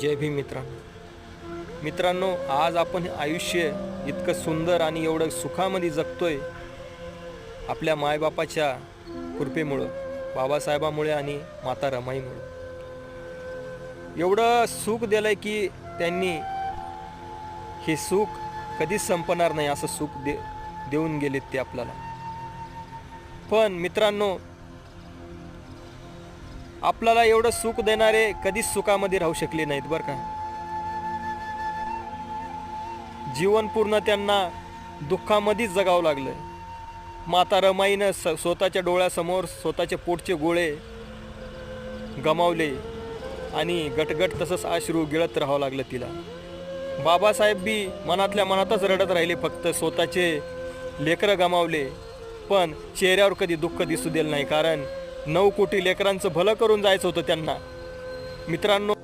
जय भीम मित्रांनो, आज आपण आयुष्य इतकं सुंदर आणि एवढं सुखामध्ये जगतोय आपल्या मायबापाच्या कृपेमुळं, बाबासाहेबामुळे आणि माता रमाईमुळं. एवढं सुख दिलंय की त्यांनी हे सुख कधीच संपणार नाही असं सुख देऊन गेलेत ते आपल्याला. पण मित्रांनो, आपल्याला एवढं सुख देणारे कधीच सुखामध्ये राहू शकले नाहीत बरं का. जीवन पूर्ण त्यांना दुःखामध्येच जगावं लागलं. माता रमाईनं स्वतःच्या डोळ्यासमोर स्वतःचे पोटचे गोळे गमावले आणि गटगट तसंच अश्रू गिळत राहावं लागलं तिला. बाबासाहेब बी मनातल्या मनातच रडत राहिले, फक्त स्वतःचे लेकरं गमावले पण चेहऱ्यावर कधी दुःख दिसू दिलं नाही, कारण 9 कोटी लेकरांचं भलं करून जायचं होतं त्यांना. मित्रांनो,